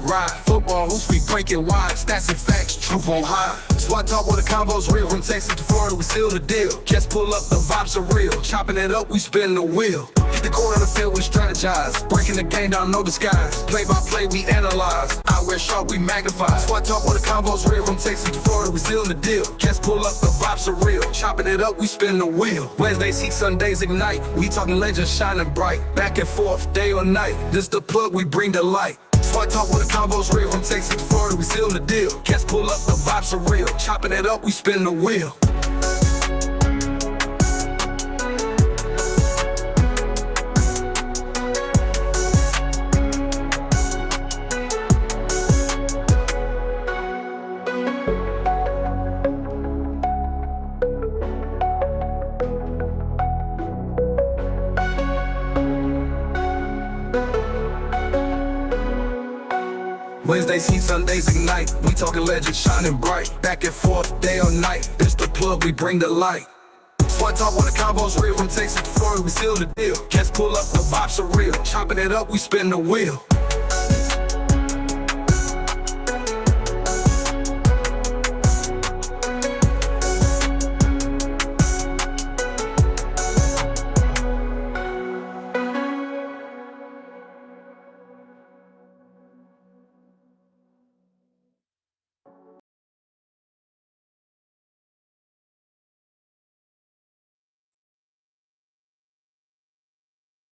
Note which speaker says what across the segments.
Speaker 1: Ride football, hoops, we breaking wide. Stats and facts, truth on high. SWAC talk where the convo's real. From Texas to Florida, we seal the deal. Just pull up, the vibes are real. Chopping it up, we spin the wheel. Hit the corner of the field, we strategize. Breaking the game down, no disguise. Play by play, we analyze. Eyewear sharp, we magnify. SWAC talk where the convo's real. From Texas to Florida, we seal the deal. Just pull up, the vibes are real. Chopping it up, we spin the wheel. Wednesdays heat, Sundays ignite. We talking legends shining bright. Back and forth, day or night. This the plug, we bring the light. SWAC talk where the convo's real. From Texas to Florida, we seal the deal. Guests pull up, the vibes are real. Chopping it up, we spin the wheel. Wednesdays heat, Sundays ignite. We talking legends shining bright. Back and forth, day or night. This the plug, we bring the light. SWAC talk where the convo's real. From Texas to Florida, we seal the deal. Guests pull up, the vibes are real. Chopping it up, we spin the wheel.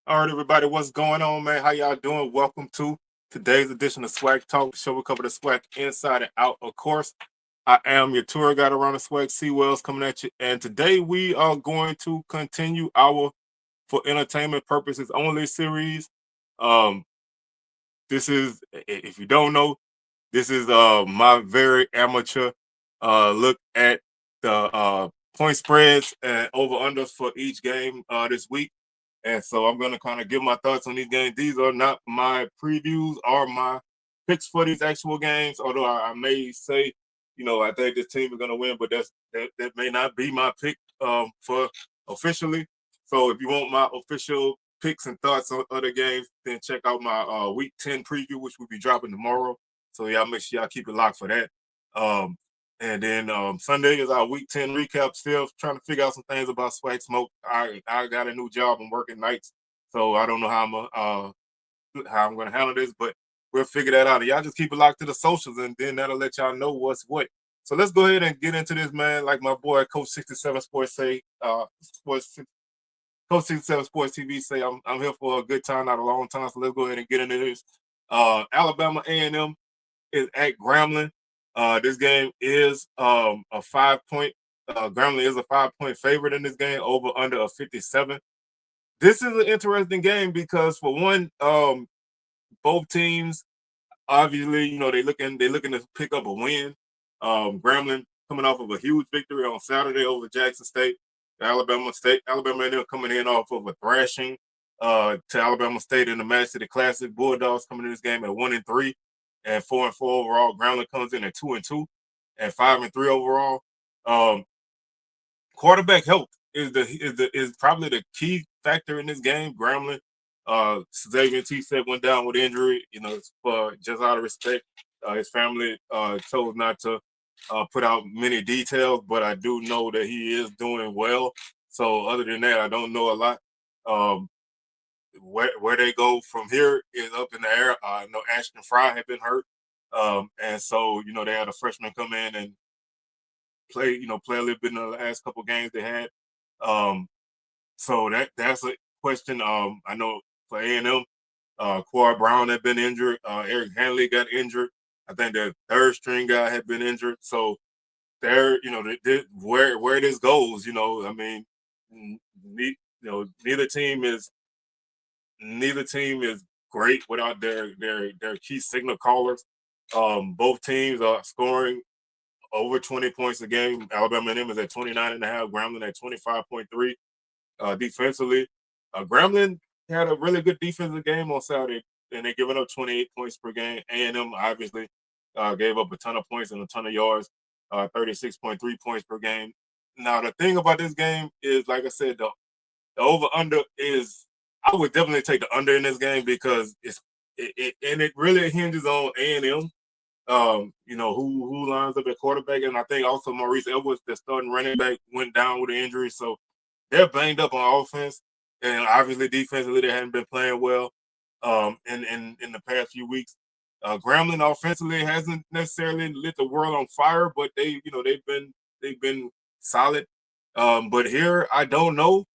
Speaker 2: All right, everybody, what's going on, man? How y'all doing? Welcome to today's edition of SWAC Talk, the show we cover the SWAC inside and out. Of course, I am your tour guide around the SWAC, C. Wells, coming at you. And today we are going to continue our For Entertainment Purposes Only series. This is, if you don't know, this is my very amateur look at the point spreads and over-unders for each game this week. And so I'm going to kind of give my thoughts on these games. These are not my previews or my picks for these actual games, although I may say, you know, I think this team is going to win, but that may not be my pick for officially. So if you want my official picks and thoughts on other games, then check out my Week 10 preview, which will be dropping tomorrow. So y'all make sure y'all keep it locked for that. And then Sunday is our Week 10 recap. Still trying to figure out some things about SWAC Smoke. I got a new job. I'm working nights, so I don't know how I'm going to handle this, but we'll figure that out. And y'all just keep it locked to the socials, and then that'll let y'all know what's what. So let's go ahead and get into this, man. Like my boy Coach 67 Sports say, Coach 67 Sports TV say, I'm here for a good time, not a long time. So let's go ahead and get into this. Alabama A&M is at Grambling. This game is a 5-point. Grambling is a 5-point favorite in this game, over under a 57. This is an interesting game because, for one, both teams obviously, you know, they're looking to pick up a win. Grambling coming off of a huge victory on Saturday over Jackson State. Alabama A&M coming in off of a thrashing to Alabama State in the Match City Classic. Bulldogs coming in this game at 1-3. And 4-4 overall. Grambling comes in at 2-2 and 5-3 overall. Quarterback health is probably the key factor in this game. Grambling, Xavier T-Set went down with injury. You know, for just out of respect, his family chose not to put out many details, but I do know that he is doing well. So other than that, I don't know a lot. Where they go from here is up in the air. I know Ashton Fry had been hurt, and so, you know, they had a freshman come in and play a little bit in the last couple games they had. So that's a question. I know for A&M, Quar Brown had been injured. Eric Hanley got injured. I think the third string guy had been injured. So there, you know, where this goes, you know, I mean, neither team is great without their key signal callers. Both teams are scoring over 20 points a game. Alabama A&M is at 29.5. Grambling at 25.3. Defensively, Grambling had a really good defensive game on Saturday, and they're giving up 28 points per game. A&M obviously gave up a ton of points and a ton of yards, 36.3 points per game. Now, the thing about this game is, like I said, the over-under is, I would definitely take the under in this game because it's and it really hinges on A&M. Who lines up at quarterback, and I think also Maurice Edwards, the starting running back, went down with an injury, so they're banged up on offense, and obviously defensively they haven't been playing well in the past few weeks. Grambling offensively hasn't necessarily lit the world on fire, but they've been solid. But here I don't know.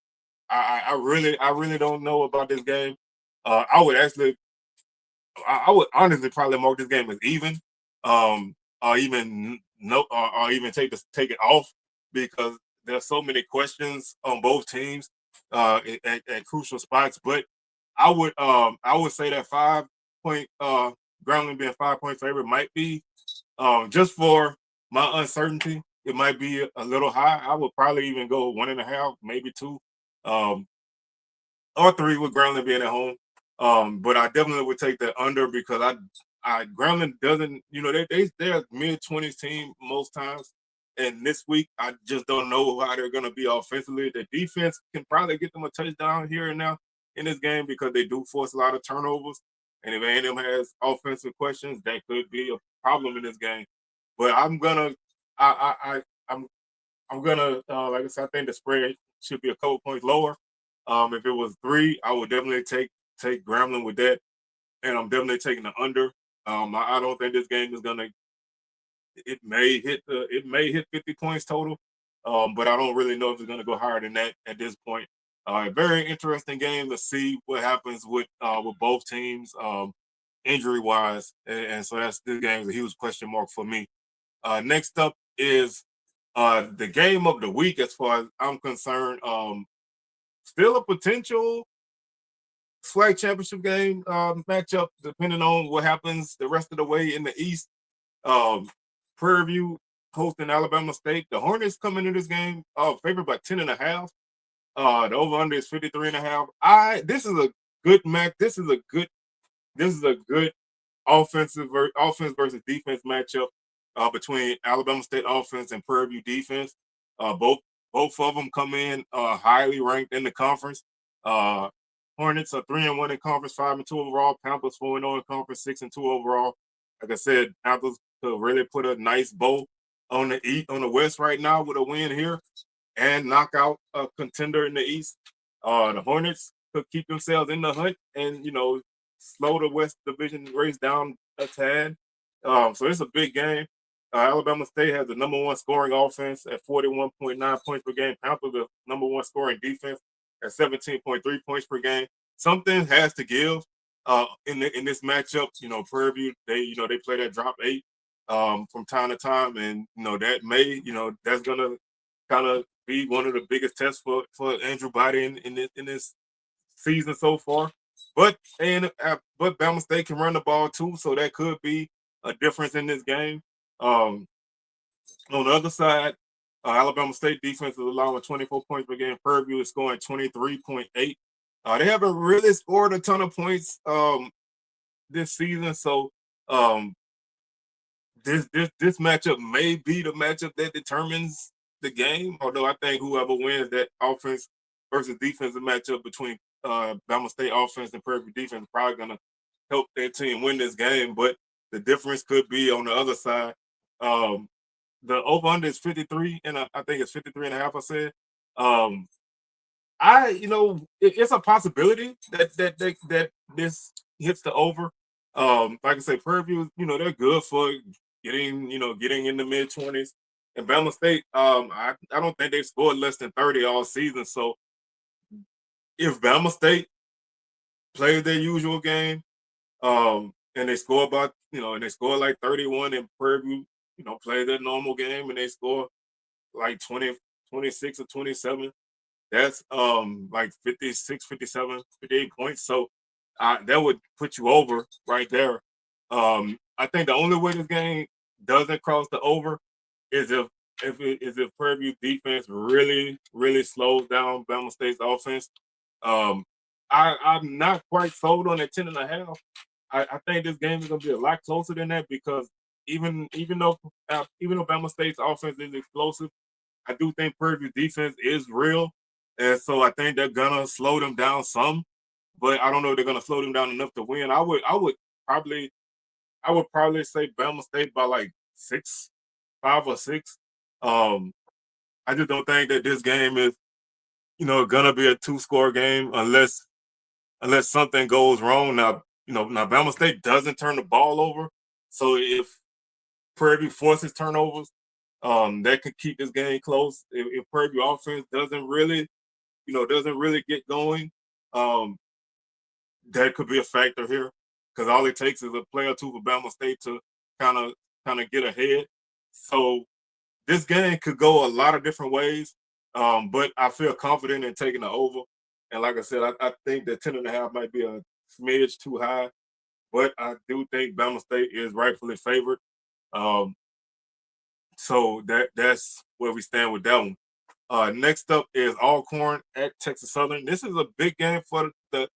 Speaker 2: I really don't know about this game. I would actually I would honestly probably mark this game as even, or even no, or even take it off because there's so many questions on both teams at crucial spots. But I would say that 5 point Grambling being 5 point favorite might be just for my uncertainty. It might be a little high. I would probably even go 1.5, maybe two. Um, or three with Grambling being at home. But I definitely would take the under because I Grambling doesn't, they're a mid-20s team most times. And this week, I just don't know how they're going to be offensively. The defense can probably get them a touchdown here and now in this game because they do force a lot of turnovers. And if A&M has offensive questions, that could be a problem in this game. But I'm gonna like I said, I think the spread should be a couple points lower. If it was three, I would definitely take Grambling with that, and I'm definitely taking the under. I don't think this game is gonna. It may hit 50 points total, but I don't really know if it's gonna go higher than that at this point. Very interesting game to see what happens with both teams, injury wise, and so this game is a huge question mark for me. Next up is the game of the week, as far as I'm concerned. Still a potential SWAC championship game matchup, depending on what happens the rest of the way in the East. Um, Prairie View hosting Alabama State. The Hornets come into this game favored by 10.5. The over under is 53.5. This is a good match. This is a good offense versus defense matchup between Alabama State offense and Prairie View defense. Both of them come in highly ranked in the conference. Uh, Hornets are 3-1 in conference, 5-2 overall. Panthers 4-0 in conference, 6-2 overall. Like I said, Panthers could really put a nice bow on the West right now with a win here and knock out a contender in the East. The Hornets could keep themselves in the hunt and slow the West Division race down a tad. So it's a big game. Alabama State has the number one scoring offense at 41.9 points per game. Panthers the number one scoring defense at 17.3 points per game. Something has to give in this matchup. Prairie View they play that drop eight from time to time, and that's gonna kind of be one of the biggest tests for Andrew Body in this season so far. But Bama State can run the ball too, so that could be a difference in this game. Um, on the other side, Alabama State defense is allowing 24 points per game. Prairie View is scoring 23.8. They haven't really scored a ton of points this season, so um, this matchup may be the matchup that determines the game. Although I think whoever wins that offense versus defensive matchup between Bama State offense and Prairie View defense is probably gonna help their team win this game. But the difference could be on the other side. Um, the over under is 53, and I think it's 53.5. I said. Um, it's a possibility that this hits the over. Like I say, Prairie View, they're good for getting in the mid-20s. And Bama State, I don't think they've scored less than 30 all season. So if Bama State plays their usual game, and they score and they score like 31, and Prairie View, play their normal game and they score like 20, 26 or 27. That's like 56, 57, 58 points. So that would put you over right there. I think the only way this game doesn't cross the over is if Prairie View defense really, really slows down Bama State's offense. Um, I'm not quite sold on that 10.5. I think this game is gonna be a lot closer than that because even though Bama State's offense is explosive, I do think Prairie View defense is real, and so I think they're gonna slow them down some. but I don't know if they're gonna slow them down enough to win. Probably I would probably say Bama State by like 6, 5 or 6. Um, I just don't think that this game is, gonna be a 2-score game unless something goes wrong. Now Bama State doesn't turn the ball over. So if Prairie View forces turnovers, that could keep this game close. If Prairie View offense doesn't really get going, um, that could be a factor here because all it takes is a play or two for Bama State to kind of get ahead. So this game could go a lot of different ways, but I feel confident in taking the over. And like I said, I think that 10.5 might be a smidge too high, but I do think Bama State is rightfully favored. Um, so that's where we stand with that one. Next up is Alcorn at Texas Southern. This is a big game for the.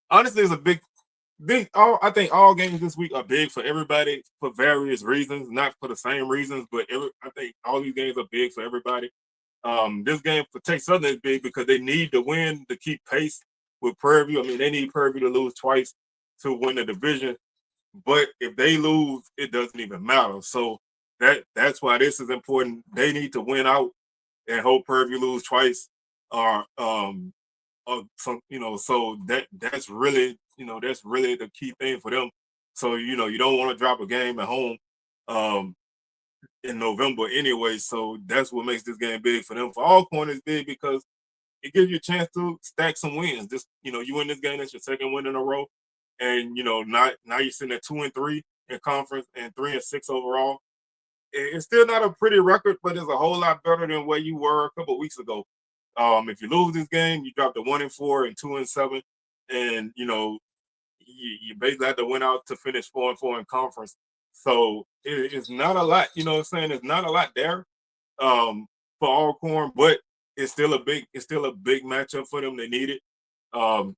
Speaker 2: Honestly, it's a big. I think all games this week are big for everybody for various reasons, not for the same reasons, but I think all these games are big for everybody. This game for Texas Southern is big because they need to win to keep pace with Prairie View. I mean, they need Prairie View to lose twice to win the division. But if they lose, it doesn't even matter. So that's why this is important. They need to win out and hope Prairie View lose twice, or so that's really the key thing for them. So you don't want to drop a game at home um, in November anyway. So that's what makes this game big for them. For Alcorn, it's big because it gives you a chance to stack some wins. Just you win this game, that's your second win in a row, and now you're sitting at 2-3 in conference and 3-6 overall. It's still not a pretty record, but it's a whole lot better than where you were a couple of weeks ago. If you lose this game, you drop to 1-4 and 2-7, and you basically have to win out to finish 4-4 in conference. So it's not a lot. You know what I'm saying? It's not a lot there for Alcorn, but it's still a big matchup for them. They need it. Um,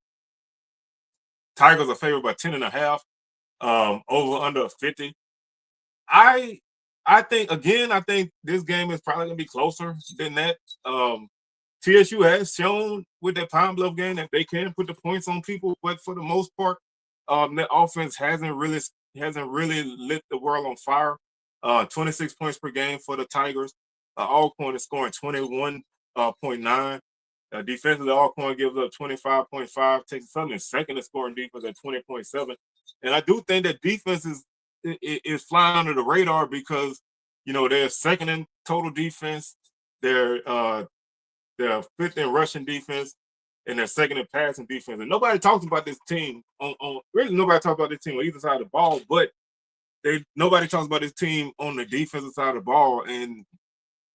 Speaker 2: Tigers are favored by 10.5. Over under 50. I I think this game is probably gonna be closer than that. TSU has shown with that Pine Bluff game that they can put the points on people, but for the most part, that offense hasn't really lit the world on fire. 26 points per game for the Tigers. Alcorn is scoring 21.9. Defensively, Alcorn gives up 25.5. Texas Southern is second in scoring defense at 20.7. And I do think that defense is flying under the radar because they're second in total defense. They're fifth in rushing defense, and they're second in passing defense. And nobody talks about this team on really nobody talks about this team on either side of the ball, but nobody talks about this team on the defensive side of the ball. And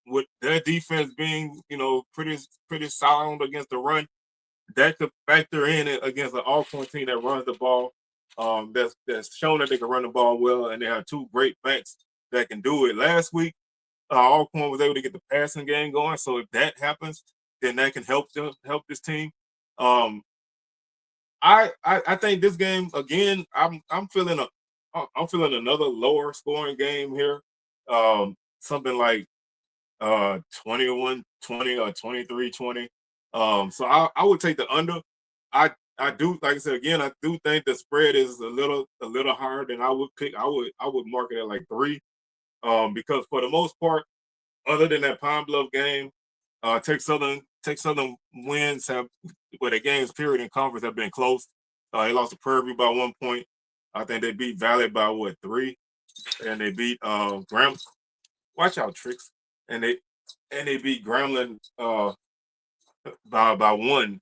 Speaker 2: with their defense being, pretty sound against the run, that could factor in it against an Alcorn team that runs the ball. That's shown that they can run the ball well, and they have two great backs that can do it. Last week, Alcorn was able to get the passing game going. So if that happens, then that can help this team. Um, I think this game again. I'm feeling another lower scoring game here. Something like 21-20 or 23-20. So I would take the under. I do, like I said again, I do think the spread is a little higher than I would pick. I would mark it at like 3. Because for the most part, other than that Pine Bluff game, Texas Southern wins have where the games period in conference have been close. They lost to Prairie View by 1 point. I think they beat Valley by 3, and they beat Graham. Watch out, tricks. And they beat Grambling by 1.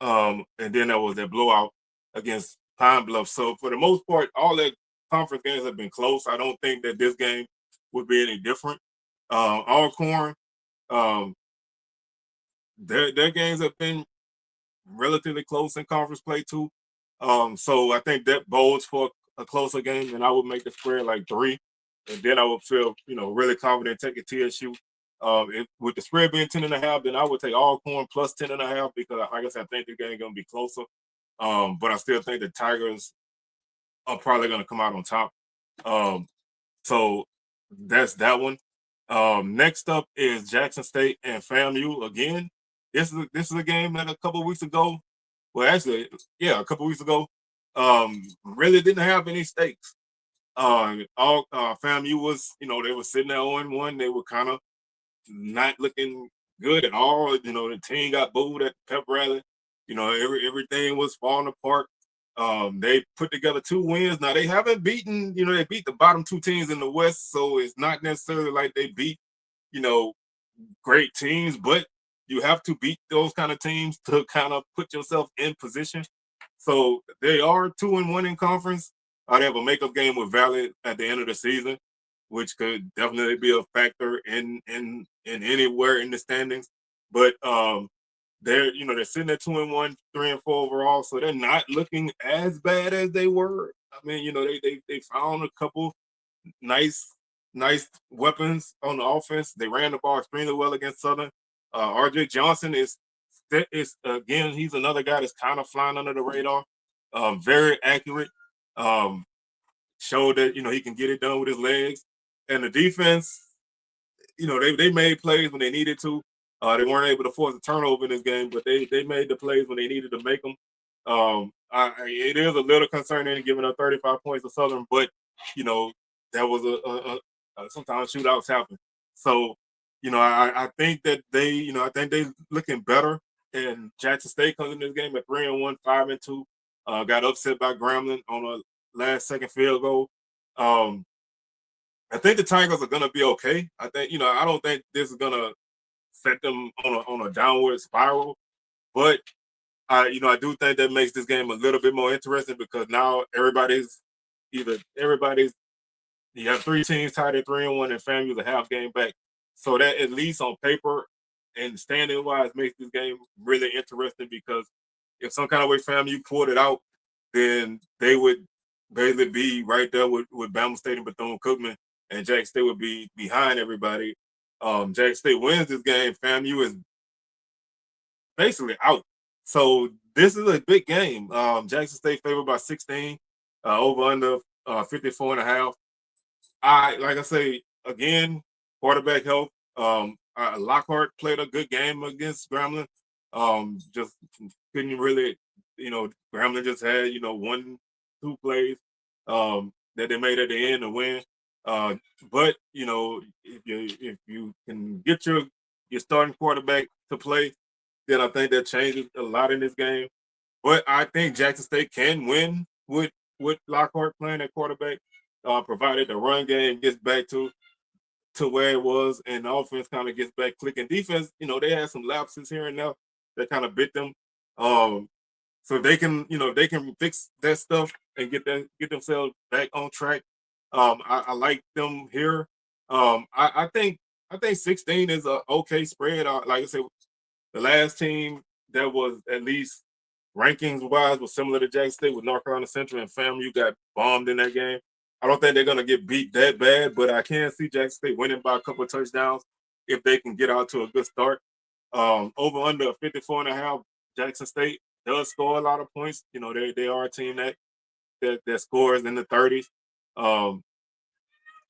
Speaker 2: And then there was that blowout against Pine Bluff. So for the most part, all the conference games have been close. I don't think that this game would be any different. Alcorn, um, their games have been relatively close in conference play too. So I think that bodes for a closer game, and I would make the spread like 3, and then I would feel really confident taking TSU. With the spread being 10.5, then I would take Alcorn plus 10.5 because, like I said, I think the game is going to be closer. But I still think the Tigers are probably going to come out on top. So that's that one. Next up is Jackson State and FAMU again. This is a game that a couple of weeks ago well, actually, yeah, a couple weeks ago, really didn't have any stakes. All FAMU was, they were sitting there 0-1. They were kind of not looking good at all. The team got booed at the pep rally. Everything was falling apart. They put together 2 wins. Now they haven't beaten, they beat the bottom 2 teams in the West, so it's not necessarily like they beat, you know, great teams, but you have to beat those kind of teams to kind of put yourself in position. So they are 2-1 in conference. They have a makeup game with Valley at the end of the season, which could definitely be a factor in anywhere in the standings. But they're sitting at 2-1, 3-4 overall, so they're not looking as bad as they were. I mean, they found a couple nice, nice weapons on the offense. They ran the ball extremely well against Southern. RJ Johnson is again, he's another guy that's kind of flying under the radar. Very accurate. Um, Showed that he can get it done with his legs. And the defense, they made plays when they needed to. They weren't able to force a turnover in this game, but they made the plays when they needed to make them. It is a little concerning giving up 35 points to Southern, but you know that was sometimes shootouts happen. So I think that I think they looking better. And Jackson State comes in this game at 3-1, 5-2. Got upset by Grambling on a last second field goal. Um, I think the Tigers are gonna be okay. I think I don't think this is gonna set them on a downward spiral, but I do think that makes this game a little bit more interesting because now everybody's you have 3 teams tied at 3-1 and FAMU's a half game back. So that at least on paper and standing wise makes this game really interesting because if some kind of way FAMU pulled it out, then they would basically be right there with Bama State and Bethune-Cookman, and Jack State would be behind everybody. Jack State wins this game, FAMU is basically out. So this is a big game. Jackson State favored by 16, over under 54 and a half. Like I say again, quarterback health. Lockhart played a good game against Grambling. Just couldn't really, Grambling just had 1, 2 plays that they made at the end to win. But if you can get your starting quarterback to play, then I think that changes a lot in this game. But I think Jackson State can win with Lockhart playing at quarterback, provided the run game gets back to where it was and the offense kind of gets back clicking. Defense, they had some lapses here and there that kind of bit them. Um, so they can fix that stuff and get themselves back on track. I like them here. I think 16 is a okay spread. Like I said, the last team that was at least rankings wise was similar to Jackson State with North Carolina Central, and FAMU got bombed in that game. I don't think they're gonna get beat that bad, but I can see Jackson State winning by a couple of touchdowns if they can get out to a good start. Over under 54 and a half, Jackson State does score a lot of points. They are a team that scores in the 30s. Um,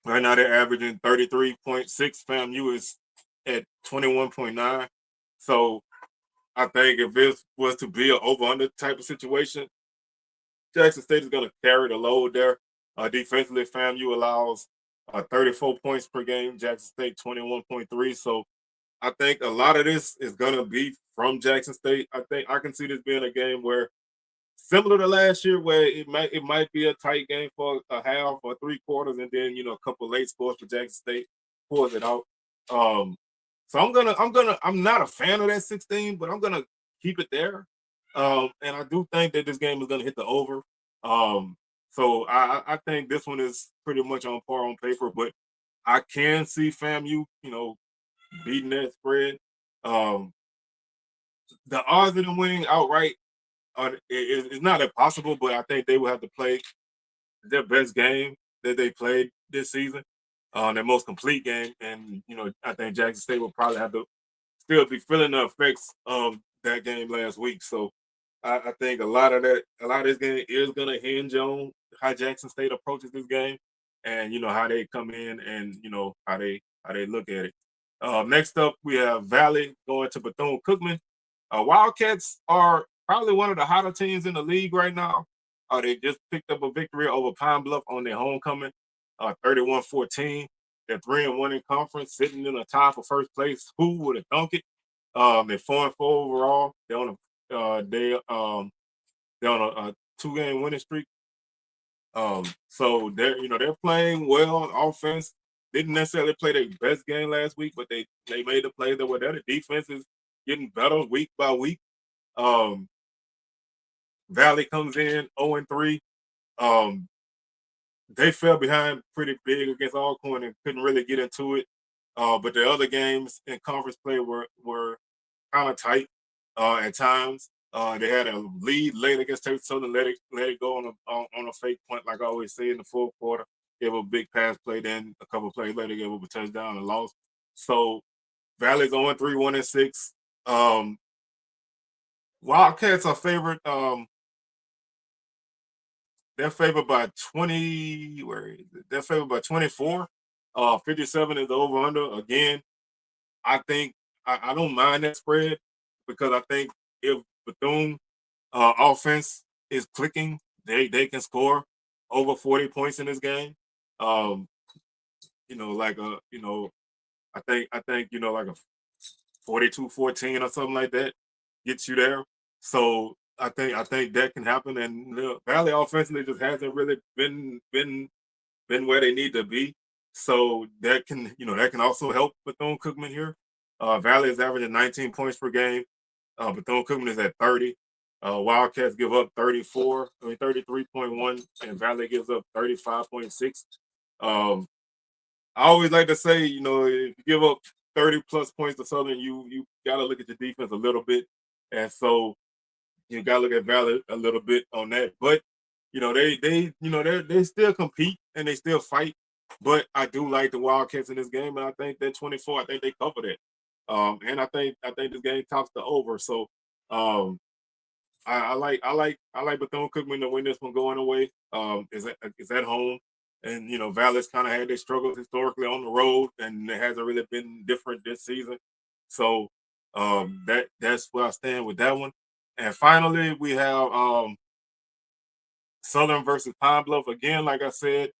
Speaker 2: right now they're averaging 33.6. FAMU is at 21.9. So I think if this was to be an over-under type of situation, Jackson State is going to carry the load there. Defensively, FAMU allows 34 points per game. Jackson State 21.3. So I think a lot of this is going to be from Jackson State. I think I can see this being a game where similar to last year, where it might be a tight game for a half or 3 quarters, and then a couple late scores for Jackson State pulls it out. Um, so I'm not a fan of that 16, but I'm gonna keep it there. And I do think that this game is gonna hit the over. Um, so I think this one is pretty much on par on paper, but I can see FAMU, beating that spread. Um, the odds of them winning outright it's not impossible, but I think they will have to play their best game that they played this season, their most complete game. And I think Jackson State will probably have to still be feeling the effects of that game last week. So I think a lot of this game is going to hinge on how Jackson State approaches this game, and how they come in, and how they look at it. Next up, we have Valley going to Bethune-Cookman. Wildcats are probably one of the hotter teams in the league right now. They just picked up a victory over Pine Bluff on their homecoming, 31-14. They're 3-1 in conference, sitting in a tie for first place. Who would have thunk it? They're 4-4 overall. They're on a 2-game winning streak. So they're playing well on offense. Didn't necessarily play their best game last week, but they made the plays that were there. The defense is getting better week by week. Um, Valley comes in 0-3. They fell behind pretty big against Alcorn and couldn't really get into it. But the other games in conference play were kind of tight at times. They had a lead late against Texas Southern, let it go on a fake punt, like I always say in the fourth quarter. Gave a big pass play, then a couple plays later gave up a touchdown and lost. So Valley's 0-3, 1-6. Wildcats are favored. They're favored by 20. Where is it? They're favored by 24. 57 is the over under. Again, I think I don't mind that spread because I think if Bethune offense is clicking, they can score over 40 points in this game. Um, I think like a 42-14 or something like that gets you there. So I think that can happen. And the Valley offensively just hasn't really been where they need to be. So that can also help Bethune-Cookman here. Valley is averaging 19 points per game. Bethune-Cookman is at 30. Wildcats give up 33.1, and Valley gives up 35.6. Um, I always like to say, if you give up 30 plus points to Southern, you got to look at the defense a little bit, and so you got to look at Valley a little bit on that. But they still compete and they still fight. But I do like the Wildcats in this game, and I think that 24, I think they cover that. And I think this game tops the over. So um, I like Bethune-Cookman to win this one going away. Is at home, and Valley's kind of had their struggles historically on the road, and it hasn't really been different this season. So that's where I stand with that one. And finally, we have Southern versus Pine Bluff. Again, like I said,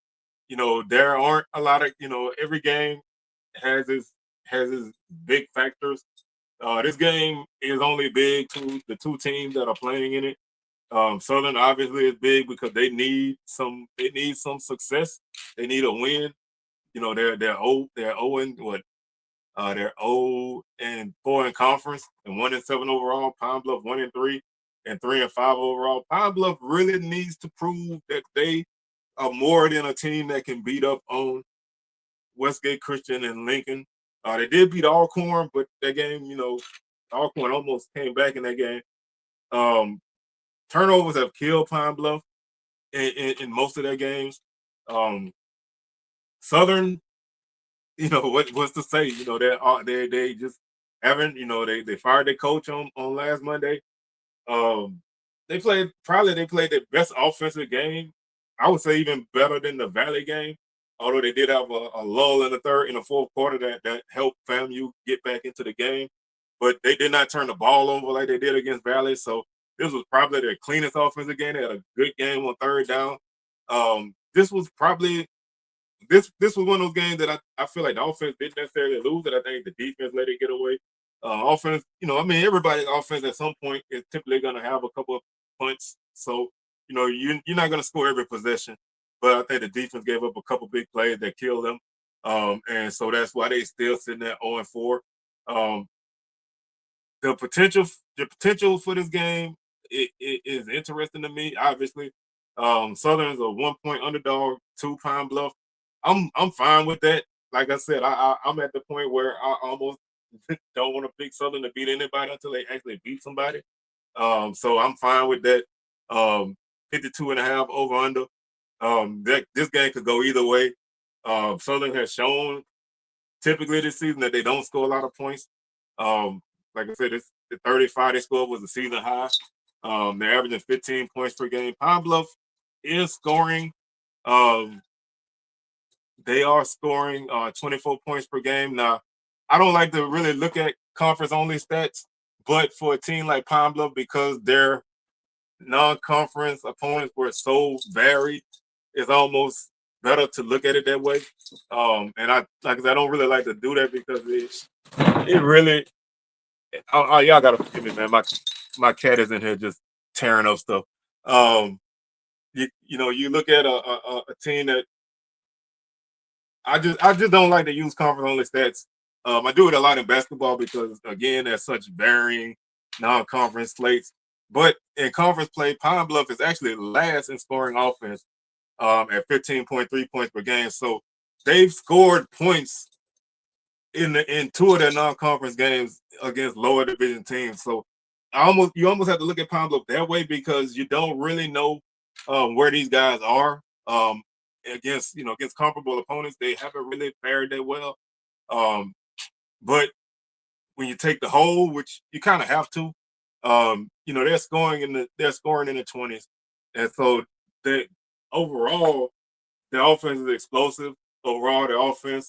Speaker 2: there aren't a lot of every game has its big factors. This game is only big to the two teams that are playing in it. Southern obviously is big because they need some success. They need a win. They're 0 and what? They're 0-4 in conference and 1-7 overall. Pine Bluff 1-3 and 3-5 overall. Pine Bluff really needs to prove that they are more than a team that can beat up on Westgate Christian and Lincoln. They did beat Alcorn, but that game, Alcorn almost came back in that game. Um, Turnovers have killed Pine Bluff in most of their games. Um, Southern, what's to say? They just haven't. They fired their coach on last Monday. Um, they played their best offensive game. I would say even better than the Valley game. Although they did have a lull in the fourth quarter that helped FAMU get back into the game, but they did not turn the ball over like they did against Valley. So this was probably their cleanest offensive game. They had a good game on third down. This was probably this was one of those games that I feel like the offense didn't necessarily lose it. I think the defense let it get away. Offense, everybody's offense at some point is typically going to have a couple of punts. So, you're not going to score every possession. But I think the defense gave up a couple big plays that killed them. And so that's why they still sitting at 0-4. Um, the potential for this game it is interesting to me. Obviously, Southern's a 1 point underdog to Pine Bluff. I'm fine with that. Like I said, I'm at the point where I almost don't want to pick Southern to beat anybody until they actually beat somebody. So I'm fine with that. 52 and a half over under. This game could go either way. Southern has shown typically this season that they don't score a lot of points. Um, like I said, the 35 they scored was a season high. They're averaging 15 points per game. Pine Bluff is scoring. Um, they are scoring 24 points per game. Now, I don't like to really look at conference only stats, But for a team like Pine Bluff, because their non-conference opponents were so varied, it's almost better to look at it that way. And I like I said, I don't really like to do that because it really y'all gotta forgive me, man. My cat is in here just tearing up stuff. Um, you know, you look at a team that I just don't like to use conference only stats. I do it a lot in basketball because again, there's such varying non-conference slates. But in conference play, Pine Bluff is actually last in scoring offense at 15.3 points per game. So they've scored points in two of their non-conference games against lower division teams. So you almost have to look at Pine Bluff that way because you don't really know where these guys are against comparable opponents. They haven't really fared that well. Um, but when you take the whole, which you kind of have to, they're scoring in the 20s, and so they overall the offense is explosive. Overall, the offense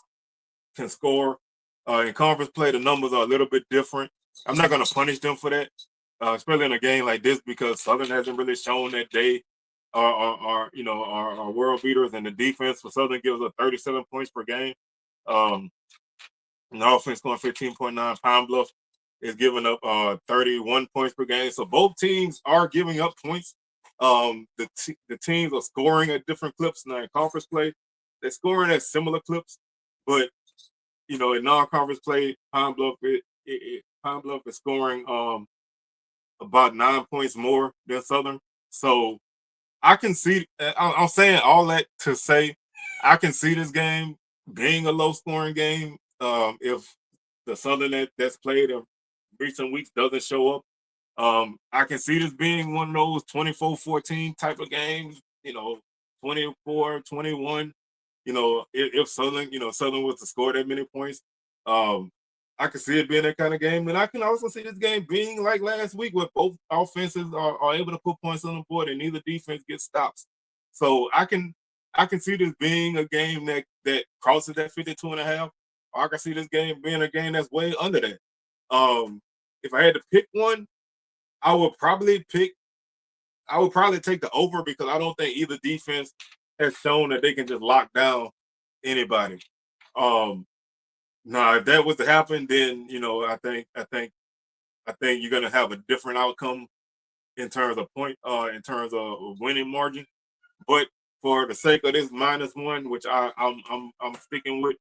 Speaker 2: can score. In conference play, the numbers are a little bit different. I'm not going to punish them for that, especially in a game like this because Southern hasn't really shown that they are world beaters, and the defense for Southern gives up 37 points per game. Um, and the offense scoring 15.9. Pine Bluff is giving up 31 points per game. So both teams are giving up points. The teams are scoring at different clips. Now in conference play, they're scoring at similar clips, but in non-conference play, Pine Bluff is scoring about 9 points more than Southern. So I can see. I'm saying all that to say, I can see this game being a low-scoring game if the Southern that's played in recent weeks doesn't show up. I can see this being one of those 24-14 type of games. 24-21. If Southern was to score that many points, um, I can see it being that kind of game. And I can also see this game being like last week where both offenses are able to put points on the board and neither defense gets stops. So I can see this being a game that crosses that 52 and a half. Or I can see this game being a game that's way under that. If I had to pick one, I would probably take the over because I don't think either defense has shown that they can just lock down anybody. Um, Now, if that was to happen, then I think you're gonna have a different outcome in terms of in terms of winning margin. But for the sake of this -1, which I'm sticking with,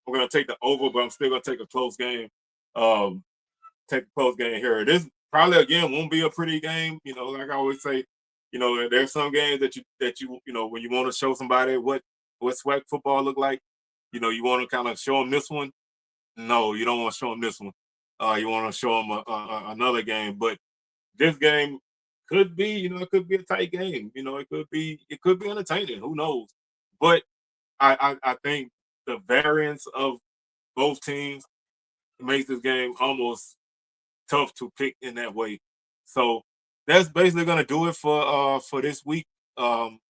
Speaker 2: I'm gonna take the over, but I'm still gonna take a close game. Um, Take a close game here. This probably again won't be a pretty game. Like I always say, there's some games that when you want to show somebody what SWAC football look like, you want to kind of show them this one. No, you don't want to show them this one. You want to show them another game. But this game could be, it could be a tight game. It could be entertaining. Who knows? But I think the variance of both teams makes this game almost tough to pick in that way. So that's basically gonna do it for this week. Like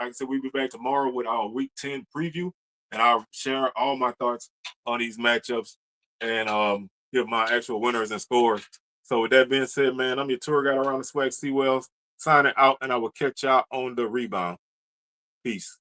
Speaker 2: I said, we'll be back tomorrow with our week 10 preview, and I'll share all my thoughts on these matchups and give my actual winners and scores. So with that being said, man, I'm your tour guide around the SWAC Seawells, signing out, and I will catch y'all on the rebound. Peace.